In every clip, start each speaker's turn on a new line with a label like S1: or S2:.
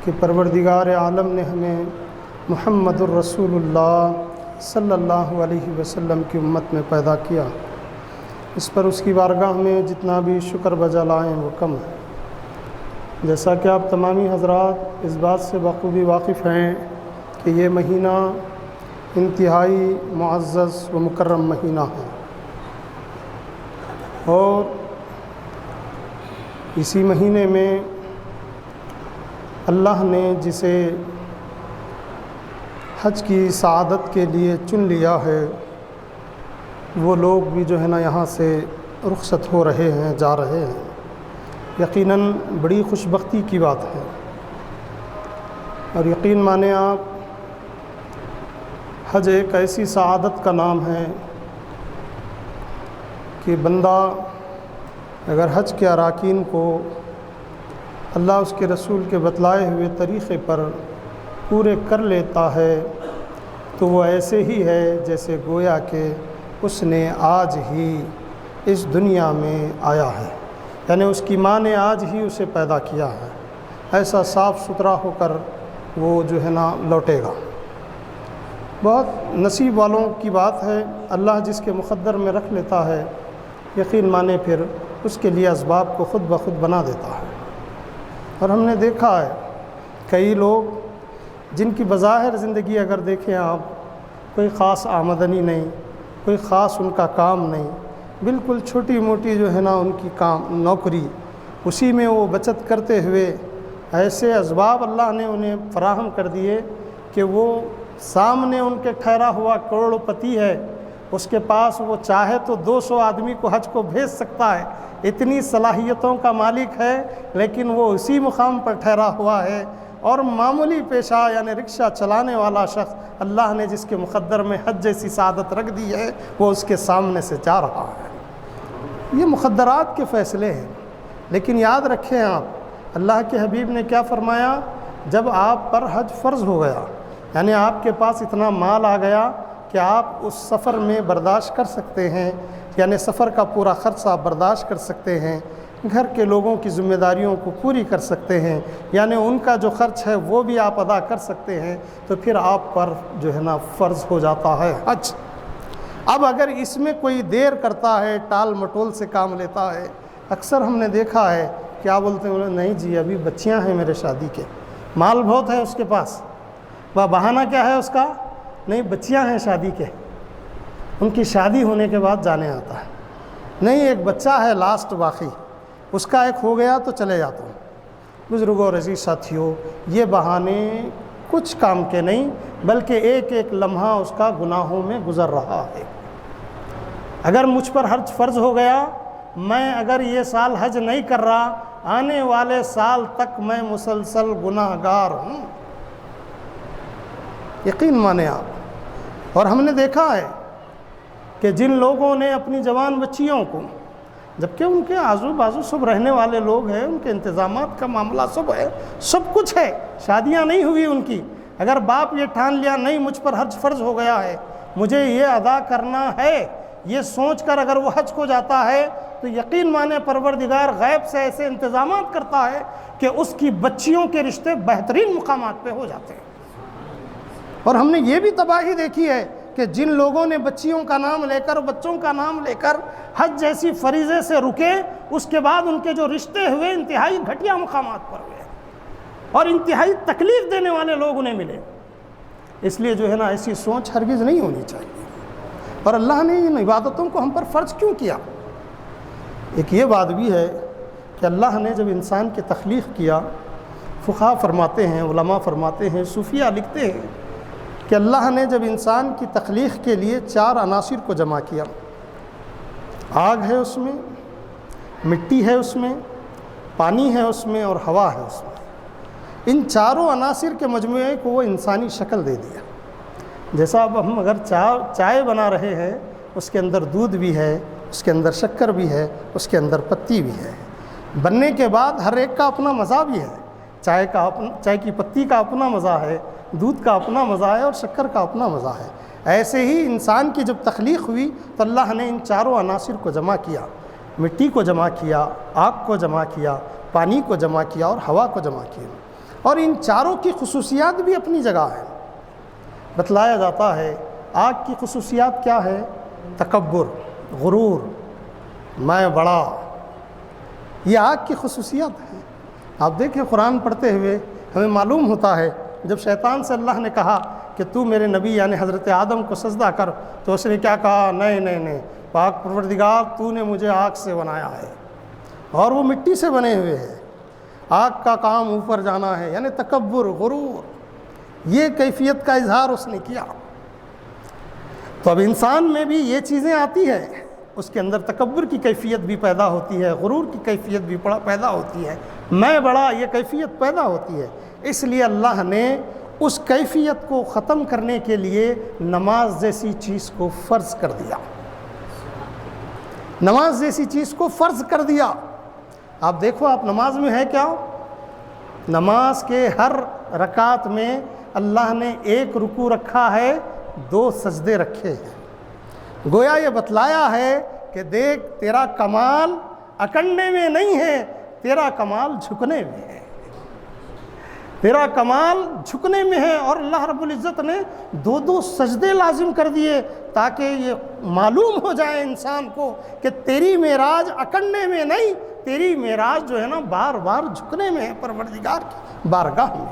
S1: کہ پروردگار عالم نے ہمیں محمد الرسول اللہ صلی اللہ علیہ وسلم کی امت میں پیدا کیا، اس پر اس کی بارگاہ میں جتنا بھی شکر بجا لائیں وہ کم ہے۔ جیسا کہ آپ تمامی حضرات اس بات سے بخوبی واقف ہیں کہ یہ مہینہ انتہائی معزز و مکرم مہینہ ہے، اور اسی مہینے میں اللہ نے جسے حج کی سعادت کے لیے چن لیا ہے، وہ لوگ بھی جو ہے نا یہاں سے رخصت ہو رہے ہیں، جا رہے ہیں۔ یقیناً بڑی خوش بختی کی بات ہے، اور یقین مانیں آپ، حج ایک ایسی سعادت کا نام ہے کہ بندہ اگر حج کے اراکین کو اللہ اس کے رسول کے بتلائے ہوئے طریقے پر پورے کر لیتا ہے تو وہ ایسے ہی ہے جیسے گویا کہ اس نے آج ہی اس دنیا میں آیا ہے، یعنی اس کی ماں نے آج ہی اسے پیدا کیا ہے، ایسا صاف ستھرا ہو کر وہ جو ہے نا لوٹے گا۔ بہت نصیب والوں کی بات ہے، اللہ جس کے مقدر میں رکھ لیتا ہے، یقین مانے پھر اس کے لیے اسباب کو خود بخود بنا دیتا ہے۔ اور ہم نے دیکھا ہے کئی لوگ جن کی بظاہر زندگی اگر دیکھیں آپ، کوئی خاص آمدنی نہیں، کوئی خاص ان کا کام نہیں، بالکل چھوٹی موٹی جو ہے نا ان کی نوکری، اسی میں وہ بچت کرتے ہوئے ایسے اسباب اللہ نے انہیں فراہم کر دیے کہ وہ سامنے ان کے ٹھہرا ہوا کروڑ پتی ہے، اس کے پاس وہ چاہے تو 200 آدمی کو حج کو بھیج سکتا ہے، اتنی صلاحیتوں کا مالک ہے، لیکن وہ اسی مقام پر ٹھہرا ہوا ہے، اور معمولی پیشہ یعنی رکشہ چلانے والا شخص اللہ نے جس کے مقدر میں حج جیسی سعادت رکھ دی ہے، وہ اس کے سامنے سے جا رہا ہے۔ یہ مقدرات کے فیصلے ہیں، لیکن یاد رکھیں آپ، اللہ کے حبیب نے کیا فرمایا؟ جب آپ پر حج فرض ہو گیا، یعنی آپ کے پاس اتنا مال آ گیا کہ آپ اس سفر میں برداشت کر سکتے ہیں، یعنی سفر کا پورا خرچ آپ برداشت کر سکتے ہیں، گھر کے لوگوں کی ذمہ داریوں کو پوری کر سکتے ہیں، یعنی ان کا جو خرچ ہے وہ بھی آپ ادا کر سکتے ہیں، تو پھر آپ پر جو ہے نا فرض ہو جاتا ہے حج۔ اب اگر اس میں کوئی دیر کرتا ہے، ٹال مٹول سے کام لیتا ہے، اکثر ہم نے دیکھا ہے، کیا بولتے ہیں، بولے نہیں جی ابھی بچیاں ہیں میرے شادی کے، مال بہت ہے اس کے پاس، وہ بہانہ کیا ہے اس کا؟ نہیں بچیاں ہیں شادی کے، ان کی شادی ہونے کے بعد جانے آتا ہے، نہیں ایک بچہ ہے لاسٹ باقی، اس کا ایک ہو گیا تو چلے جاتا ہوں۔ بزرگوں اور عزیز ساتھیوں، یہ بہانے کچھ کام کے نہیں، بلکہ ایک ایک لمحہ اس کا گناہوں میں گزر رہا ہے۔ اگر مجھ پر حج فرض ہو گیا، میں اگر یہ سال حج نہیں کر رہا، آنے والے سال تک میں مسلسل گناہ گار ہوں، یقین مانیں آپ۔ اور ہم نے دیکھا ہے کہ جن لوگوں نے اپنی جوان بچیوں کو، جبکہ ان کے آزو بازو سب رہنے والے لوگ ہیں، ان کے انتظامات کا معاملہ سب ہے، سب کچھ ہے، شادیاں نہیں ہوئی ان کی، اگر باپ یہ ٹھان لیا نہیں مجھ پر حج فرض ہو گیا ہے، مجھے یہ ادا کرنا ہے، یہ سوچ کر اگر وہ حج کو جاتا ہے، تو یقین مانے پروردگار غیب سے ایسے انتظامات کرتا ہے کہ اس کی بچیوں کے رشتے بہترین مقامات پہ ہو جاتے ہیں۔ اور ہم نے یہ بھی تباہی دیکھی ہے کہ جن لوگوں نے بچیوں کا نام لے کر، بچوں کا نام لے کر حج جیسی فریضے سے رکے، اس کے بعد ان کے جو رشتے ہوئے انتہائی گھٹیا مقامات پر ہوئے، اور انتہائی تکلیف دینے والے لوگ انہیں ملے۔ اس لیے جو ہے نا ایسی سوچ ہرگز نہیں ہونی چاہیے۔ اور اللہ نے ان عبادتوں کو ہم پر فرض کیوں کیا؟ ایک یہ بات بھی ہے کہ اللہ نے جب انسان کی تخلیق کیا، فقہا فرماتے ہیں، علماء فرماتے ہیں، صوفیہ لکھتے ہیں کہ اللہ نے جب انسان کی تخلیق کے لیے 4 عناصر کو جمع کیا، آگ ہے اس میں، مٹی ہے اس میں، پانی ہے اس میں، اور ہوا ہے اس میں، ان چاروں عناصر کے مجموعے کو وہ انسانی شکل دے دیا۔ جیسا اب ہم اگر چائے بنا رہے ہیں، اس کے اندر دودھ بھی ہے، اس کے اندر شکر بھی ہے، اس کے اندر پتی بھی ہے، بننے کے بعد ہر ایک کا اپنا مزہ بھی ہے، چائے کی پتی کا اپنا مزہ ہے، دودھ کا اپنا مزہ ہے، اور شکر کا اپنا مزہ ہے۔ ایسے ہی انسان کی جب تخلیق ہوئی تو اللہ نے ان چاروں عناصر کو جمع کیا، مٹی کو جمع کیا، آگ کو جمع کیا، پانی کو جمع کیا، اور ہوا کو جمع کیا۔ اور ان چاروں کی خصوصیات بھی اپنی جگہ ہیں۔ بتلایا جاتا ہے آگ کی خصوصیات کیا ہے؟ تکبر، غرور، میں بڑا، یہ آگ کی خصوصیات ہیں۔ آپ دیکھیں قرآن پڑھتے ہوئے ہمیں معلوم ہوتا ہے جب شیطان سے اللہ نے کہا کہ تو میرے نبی یعنی حضرت آدم کو سجدہ کر، تو اس نے کیا کہا؟ نہیں نہیں نہیں، پاک پروردگار تو نے مجھے آگ سے بنایا ہے اور وہ مٹی سے بنے ہوئے ہیں، آگ کا کام اوپر جانا ہے، یعنی تکبر، غرور، یہ کیفیت کا اظہار اس نے کیا۔ تو اب انسان میں بھی یہ چیزیں آتی ہے، اس کے اندر تکبر کی کیفیت بھی پیدا ہوتی ہے، غرور کی کیفیت بھی پیدا ہوتی ہے، میں بڑا، یہ کیفیت پیدا ہوتی ہے۔ اس لیے اللہ نے اس کیفیت کو ختم کرنے کے لیے نماز جیسی چیز کو فرض کر دیا، نماز جیسی چیز کو فرض کر دیا۔ آپ دیکھو، آپ نماز میں ہے کیا؟ نماز کے ہر رکعت میں اللہ نے ایک رکوع رکھا ہے، 2 سجدے رکھے ہیں۔ گویا یہ بتلایا ہے کہ دیکھ، تیرا کمال اکڑنے میں نہیں ہے، تیرا کمال جھکنے میں ہے، تیرا کمال جھکنے میں ہے۔ اور اللہ رب العزت نے 2 سجدے لازم کر دیے تاکہ یہ معلوم ہو جائے انسان کو کہ تیری معراج اکڑنے میں نہیں، تیری معراج جو ہے نا بار بار جھکنے میں ہے پروردگار کی بارگاہ میں۔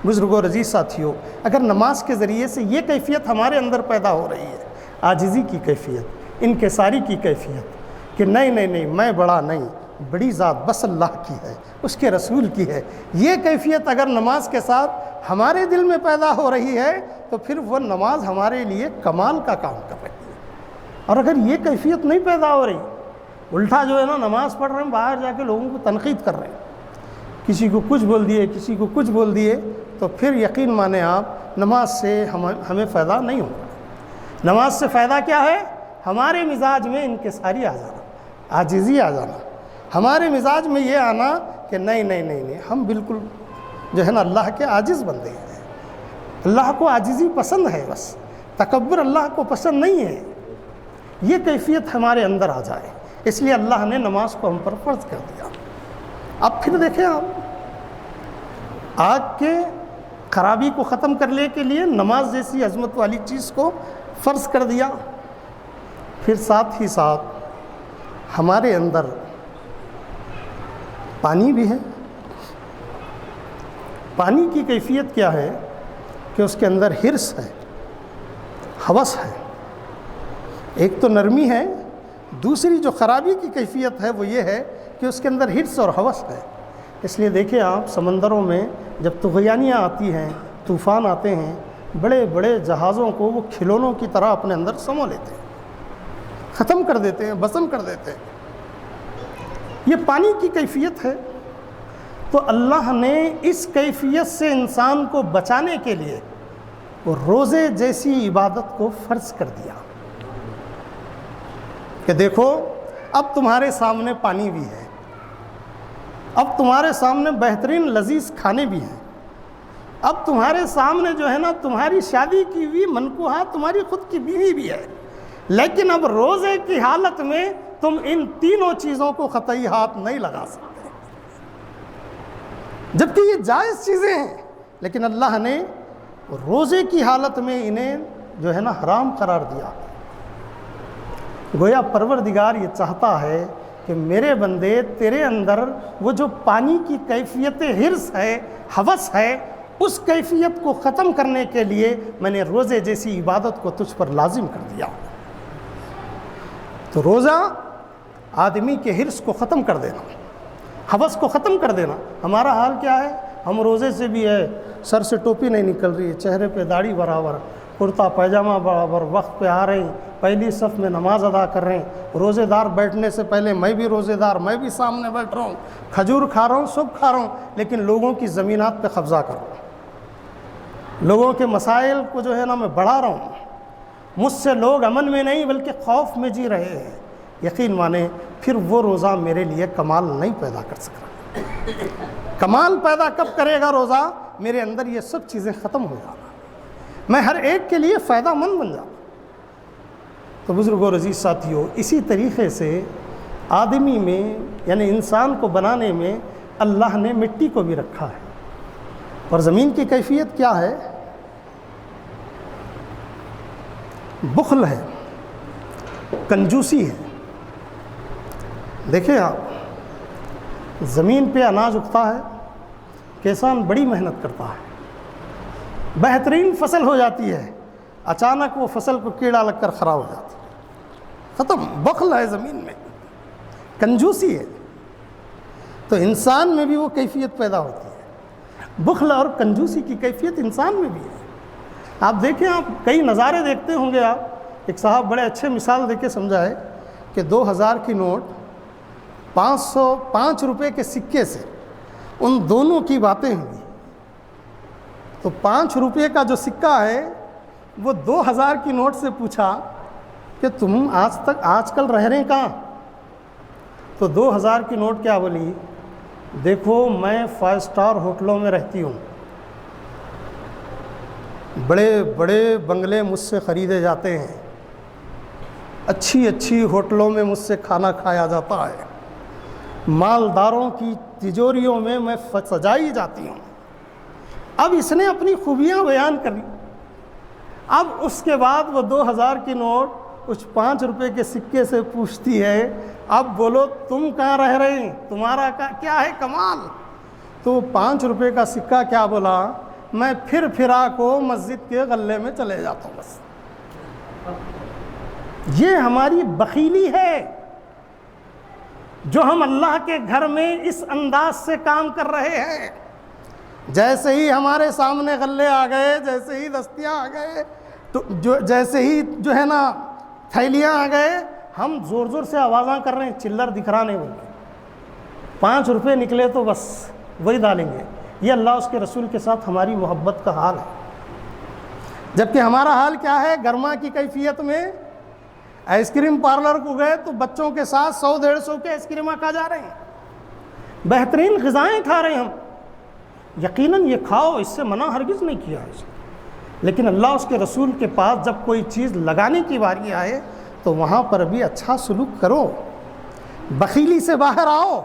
S1: بزرگوں اور عزیز ساتھیوں، اگر نماز کے ذریعے سے یہ کیفیت ہمارے اندر پیدا ہو رہی ہے، عاجزی کی کیفیت، انکساری کی کیفیت، کہ نہیں نہیں نہیں، میں بڑا نہیں، بڑی ذات بس اللہ کی ہے، اس کے رسول کی ہے، یہ کیفیت اگر نماز کے ساتھ ہمارے دل میں پیدا ہو رہی ہے تو پھر وہ نماز ہمارے لیے کمال کا کام کر رہی ہے۔ اور اگر یہ کیفیت نہیں پیدا ہو رہی، الٹا جو ہے نا نماز پڑھ رہے ہیں، باہر جا کے لوگوں کو تنقید کر رہے ہیں، کسی کو کچھ بول دیے، کسی کو کچھ بول دیے، تو پھر یقین مانیں آپ نماز سے ہمیں فائدہ نہیں ہوگا۔ نماز سے فائدہ کیا ہے؟ ہمارے مزاج میں انکساری آ جانا، عاجزی آ جانا، ہمارے مزاج میں یہ آنا کہ نہیں نہیں نہیں نہیں، ہم بالکل جو ہے نا اللہ کے عاجز بندے ہیں، اللہ کو عاجزی پسند ہے، بس تکبر اللہ کو پسند نہیں ہے۔ یہ کیفیت ہمارے اندر آ جائے، اس لیے اللہ نے نماز کو ہم پر فرض کر دیا۔ اب پھر دیکھیں آپ، آگ کے خرابی کو ختم کرنے کے لیے نماز جیسی عظمت والی چیز کو فرض کر دیا، پھر ساتھ ہی ساتھ ہمارے اندر پانی بھی ہے۔ پانی کی کیفیت کیا ہے کہ اس کے اندر حرص ہے، ہوس ہے، ایک تو نرمی ہے، دوسری جو خرابی کی کیفیت ہے وہ یہ ہے کہ اس کے اندر حرص اور ہوس ہے۔ اس لیے دیکھیں آپ، سمندروں میں جب طغیانیاں آتی ہیں، طوفان آتے ہیں، بڑے بڑے جہازوں کو وہ کھلونوں کی طرح اپنے اندر سمو لیتے ہیں، ختم کر دیتے ہیں، بسم کر دیتے ہیں۔ یہ پانی کی کیفیت ہے۔ تو اللہ نے اس کیفیت سے انسان کو بچانے کے لیے وہ روزے جیسی عبادت کو فرض کر دیا کہ دیکھو، اب تمہارے سامنے پانی بھی ہے، اب تمہارے سامنے بہترین لذیذ کھانے بھی ہیں، اب تمہارے سامنے جو ہے نا تمہاری شادی کی ہوئی منکوحہ تمہاری خود کی بیوی بھی ہے، لیکن اب روزے کی حالت میں تم ان تینوں چیزوں کو قطعی ہاتھ نہیں لگا سکتے، جبکہ یہ جائز چیزیں ہیں، لیکن اللہ نے روزے کی حالت میں انہیں جو ہے نا حرام قرار دیا۔ گویا پروردگار یہ چاہتا ہے کہ میرے بندے تیرے اندر وہ جو پانی کی کیفیت حرص ہے، ہوس ہے، اس کیفیت کو ختم کرنے کے لیے میں نے روزے جیسی عبادت کو تجھ پر لازم کر دیا۔ تو روزہ آدمی کے حرص کو ختم کر دینا، ہوس کو ختم کر دینا۔ ہمارا حال کیا ہے؟ ہم روزے سے بھی ہے، سر سے ٹوپی نہیں نکل رہی ہے، چہرے پہ داڑھی برابر، کرتا پائجامہ برابر، وقت پہ آ رہے ہیں، پہلی صف میں نماز ادا کر رہے ہیں، روزے دار بیٹھنے سے پہلے میں بھی روزے دار، میں بھی سامنے بیٹھ رہا ہوں، کھجور کھا رہا ہوں، سب کھا رہا ہوں، لیکن لوگوں کی زمینات پہ قبضہ کر رہا ہوں، لوگوں کے مسائل کو جو ہے نا میں بڑھا رہا ہوں، مجھ سے لوگ امن میں نہیں بلکہ خوف میں جی رہے ہیں۔ یقین مانیں پھر وہ روزہ میرے لیے کمال نہیں پیدا کر سکتا۔ کمال پیدا کب کرے گا روزہ؟ میرے اندر یہ سب چیزیں ختم ہو جانا، میں ہر ایک کے لیے فائدہ مند بن جاتا۔ تو بزرگوں اور عزیز ساتھیوں، اسی طریقے سے آدمی میں یعنی انسان کو بنانے میں اللہ نے مٹی کو بھی رکھا ہے۔ اور زمین کی کیفیت کیا ہے؟ بخل ہے، کنجوسی ہے۔ دیکھیں آپ، زمین پہ اناج اگتا ہے، کسان بڑی محنت کرتا ہے، بہترین فصل ہو جاتی ہے، اچانک وہ فصل کو کیڑا لگ کر خراب ہو جاتی ہے، ختم۔ بخل ہے زمین میں، کنجوسی ہے۔ تو انسان میں بھی وہ کیفیت پیدا ہوتی ہے، بخل اور کنجوسی کی کیفیت انسان میں بھی ہے۔ آپ دیکھیں، آپ کئی نظارے دیکھتے ہوں گے۔ آپ ایک صاحب بڑے اچھے مثال دے کے سمجھائے کہ 2000 کی نوٹ 505 روپے کے سکے سے ان دونوں کی باتیں ہوئی۔ تو 5 روپے کا جو سکہ ہے وہ 2000 کی نوٹ سے پوچھا کہ تم آج کل رہ رہے کہاں؟ تو 2000 کی نوٹ کیا بولی؟ دیکھو میں 5 اسٹار ہوٹلوں میں رہتی ہوں، بڑے بڑے بنگلے مجھ سے خریدے جاتے ہیں، اچھی اچھی ہوٹلوں میں مجھ سے کھانا کھایا جاتا ہے، مالداروں کی تجوریوں میں میں سجائی جاتی ہوں۔ اب اس نے اپنی خوبیاں بیان کری۔ اب اس کے بعد وہ 2000 کی نوٹ اس 5 روپے کے سکے سے پوچھتی ہے، اب بولو تم کہاں رہ رہے ہیں، تمہارا کیا ہے کمال؟ تو 5 روپے کا سکہ کیا بولا؟ میں پھرا کو مسجد کے غلے میں چلے جاتا ہوں بس۔ یہ ہماری بخیلی ہے جو ہم اللہ کے گھر میں اس انداز سے کام کر رہے ہیں۔ جیسے ہی ہمارے سامنے غلے آ گئے، جیسے ہی دستیاں آ گئے، تو جیسے ہی جو ہے نا تھیلیاں آ گئے، ہم زور زور سے آوازاں کر رہے ہیں، چلر دکھ رہا نہیں، بول کے 5 روپے نکلے تو بس وہی ڈالیں گے۔ یہ اللہ اس کے رسول کے ساتھ ہماری محبت کا حال ہے۔ جبکہ ہمارا حال کیا ہے؟ گرما کی کیفیت میں آئس کریم پارلر کو گئے تو بچوں کے ساتھ 100-150 کے آئس کریماں کھا جا رہے ہیں، بہترین غذائیں کھا رہے ہیں ہم۔ یقیناً یہ کھاؤ، اس سے منع ہرگز نہیں کیا ہے، لیکن اللہ اس کے رسول کے پاس جب کوئی چیز لگانے کی باری آئے تو وہاں پر بھی اچھا سلوک کرو، بخیلی سے باہر آؤ۔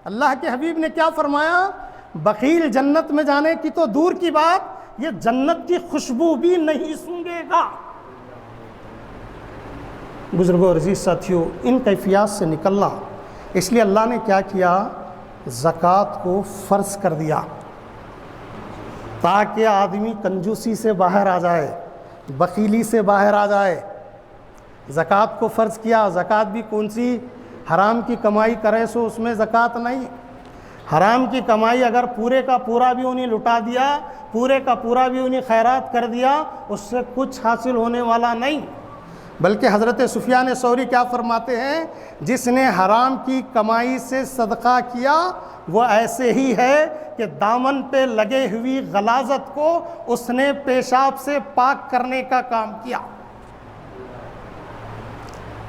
S1: اللہ کے حبیب نے کیا فرمایا؟ بخیل جنت میں جانے کی تو دور کی بات، یہ جنت کی خوشبو بھی نہیں سونگھے گا۔ بزرگوں اور عزیز ساتھیوں، ان کیفیات سے نکلنا، اس لیے اللہ نے کیا کیا؟ زکوٰۃ کو فرض کر دیا تاکہ آدمی کنجوسی سے باہر آ جائے، بخیلی سے باہر آ جائے۔ زکوٰۃ کو فرض کیا۔ زکوٰۃ بھی کون سی؟ حرام کی کمائی کرے سو اس میں زکوٰۃ نہیں۔ حرام کی کمائی اگر پورے کا پورا بھی انہیں لٹا دیا، پورے کا پورا بھی انہیں خیرات کر دیا، اس سے کچھ حاصل ہونے والا نہیں۔ بلکہ حضرت سفیان ثوری کیا فرماتے ہیں؟ جس نے حرام کی کمائی سے صدقہ کیا وہ ایسے ہی ہے کہ دامن پہ لگے ہوئی غلاظت کو اس نے پیشاب سے پاک کرنے کا کام کیا۔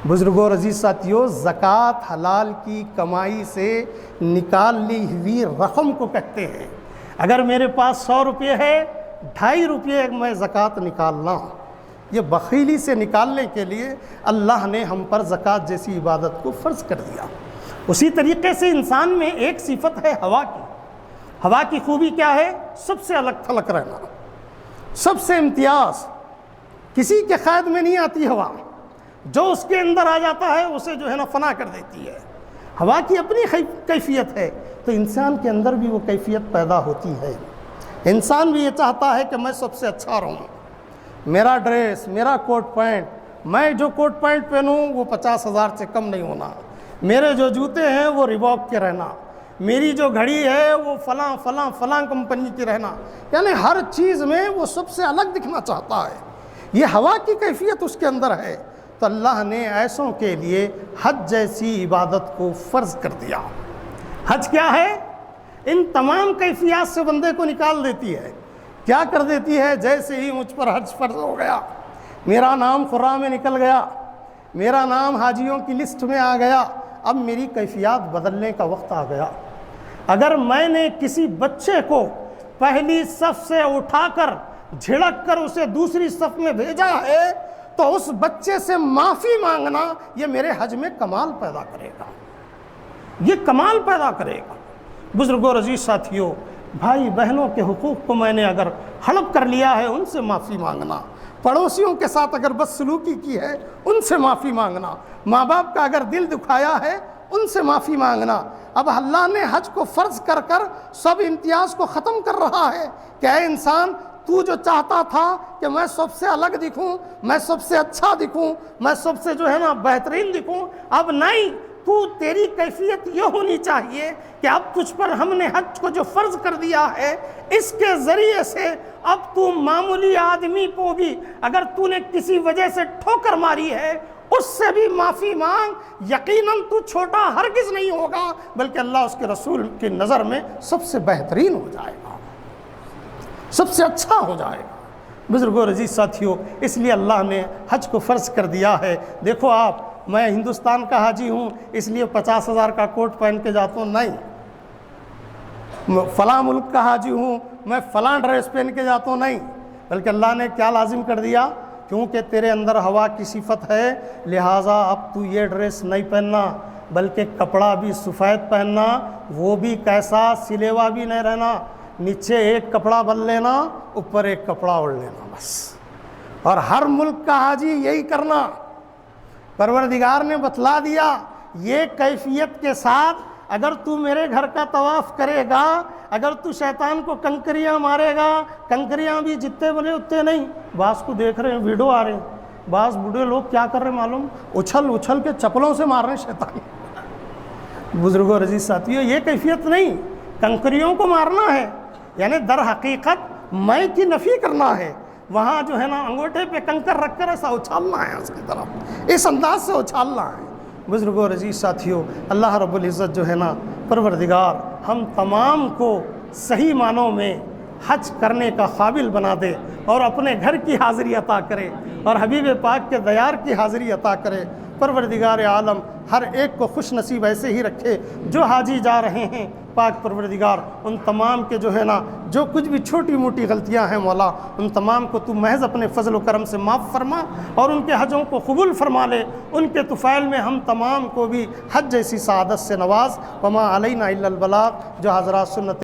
S1: بزرگوں اور عزیز ساتھیوں، زکوٰۃ حلال کی کمائی سے نکال لی ہوئی رقم کو کہتے ہیں۔ اگر میرے پاس 100 روپے ہے، 2.5 روپے میں زکوٰۃ نکالنا، یہ بخیلی سے نکالنے کے لیے اللہ نے ہم پر زکوٰۃ جیسی عبادت کو فرض کر دیا۔ اسی طریقے سے انسان میں ایک صفت ہے ہوا کی۔ ہوا کی خوبی کیا ہے؟ سب سے الگ تھلگ رہنا، سب سے امتیاز، کسی کے قید میں نہیں آتی ہوا، جو اس کے اندر آ جاتا ہے اسے جو ہے نا فنا کر دیتی ہے۔ ہوا کی اپنی کیفیت ہے، تو انسان کے اندر بھی وہ کیفیت پیدا ہوتی ہے۔ انسان بھی یہ چاہتا ہے کہ میں سب سے اچھا رہوں، میرا ڈریس، میرا کوٹ پینٹ، میں جو کوٹ پینٹ پہنوں وہ 50,000 سے کم نہیں ہونا، میرے جو جوتے ہیں وہ ریباک کے رہنا، میری جو گھڑی ہے وہ فلاں فلاں فلاں کمپنی کی رہنا، یعنی ہر چیز میں وہ سب سے الگ دکھنا چاہتا ہے۔ یہ ہوا کی کیفیت اس کے اندر ہے، تو اللہ نے ایسوں کے لیے حج جیسی عبادت کو فرض کر دیا۔ حج کیا ہے؟ ان تمام کیفیات سے بندے کو نکال دیتی ہے۔ کیا کر دیتی ہے؟ جیسے ہی مجھ پر حج فرض ہو گیا، میرا نام قرآن میں نکل گیا، میرا نام حاجیوں کی لسٹ میں آ گیا، اب میری کیفیات بدلنے کا وقت آ گیا۔ اگر میں نے کسی بچے کو پہلی صف سے اٹھا کر جھڑک کر اسے دوسری صف میں بھیجا ہے تو اس بچے سے معافی مانگنا یہ میرے حج میں کمال پیدا کرے گا، یہ کمال پیدا کرے گا۔ بزرگوں اور عزیز ساتھیوں، بھائی بہنوں کے حقوق کو میں نے اگر ہڑپ کر لیا ہے ان سے معافی مانگنا، پڑوسیوں کے ساتھ اگر بدسلوکی کی ہے ان سے معافی مانگنا، ماں باپ کا اگر دل دکھایا ہے ان سے معافی مانگنا۔ اب اللہ نے حج کو فرض کر کر سب امتیاز کو ختم کر رہا ہے کہ اے انسان، تو جو چاہتا تھا کہ میں سب سے الگ دکھوں، میں سب سے اچھا دکھوں، میں سب سے جو ہے نا بہترین دکھوں، اب نہیں، تیری کیفیت یہ ہونی چاہیے کہ اب تجھ پر ہم نے حج کو جو فرض کر دیا ہے اس کے ذریعے سے اب تو معمولی آدمی کو بھی اگر تو نے کسی وجہ سے ٹھوکر ماری ہے اس سے بھی معافی مانگ، یقیناً تو چھوٹا ہرگز نہیں ہوگا بلکہ اللہ اس کے رسول کی نظر میں سب سے بہترین ہو جائے گا، سب سے اچھا ہو جائے گا۔ بزرگوں اور عزیز ساتھیوں، اس لیے اللہ نے حج کو فرض کر دیا ہے۔ دیکھو آپ، میں ہندوستان کا حاجی ہوں اس لیے 50,000 کا کوٹ پہن کے جاتا ہوں، نہیں، فلاں ملک کا حاجی ہوں میں فلاں ڈریس پہن کے جاتا ہوں، نہیں، بلکہ اللہ نے کیا لازم کر دیا، کیونکہ تیرے اندر ہوا کی صفت ہے لہٰذا اب تو یہ ڈریس نہیں پہننا بلکہ کپڑا بھی سفید پہننا، وہ بھی کیسا، سلے ہوا بھی نہیں رہنا، نیچے ایک کپڑا بدل لینا اوپر ایک کپڑا اوڑھ لینا بس، اور ہر ملک کا حاجی یہی کرنا۔ پروردگار نے بتلا دیا یہ کیفیت کے ساتھ اگر تو میرے گھر کا طواف کرے گا، اگر تو شیطان کو کنکریاں مارے گا، کنکریاں بھی جتنے بنے اتنے نہیں، بعض کو دیکھ رہے ہیں ویڈیو آ رہے ہیں، بعض بوڑھے لوگ کیا کر رہے ہیں معلوم، اچھل کے چپلوں سے مار رہے ہیں شیطان۔ بزرگوں اور عزیز ساتھیوں، یہ کیفیت نہیں، کنکریوں کو مارنا ہے، یعنی در حقیقت میں کی نفی کرنا ہے، وہاں جو ہے نا انگوٹھے پہ کنکر رکھ کر ایسا اچھالنا ہے اس کی طرف، اس انداز سے اچھالنا ہے۔ بزرگوں اور عزیز ساتھیوں، اللہ رب العزت جو ہے نا پروردگار ہم تمام کو صحیح معنوں میں حج کرنے کا قابل بنا دے اور اپنے گھر کی حاضری عطا کرے اور حبیب پاک کے دیار کی حاضری عطا کرے۔ پروردگار عالم ہر ایک کو خوش نصیب ایسے ہی رکھے، جو حاجی جا رہے ہیں پاک پروردگار ان تمام کے جو ہے نا جو کچھ بھی چھوٹی موٹی غلطیاں ہیں مولا ان تمام کو تو محض اپنے فضل و کرم سے معاف فرما اور ان کے حجوں کو قبول فرما لے، ان کے طفیل میں ہم تمام کو بھی حج جیسی سعادت سے نواز۔ وما علینا الا البلاغ، جو حضرات سنت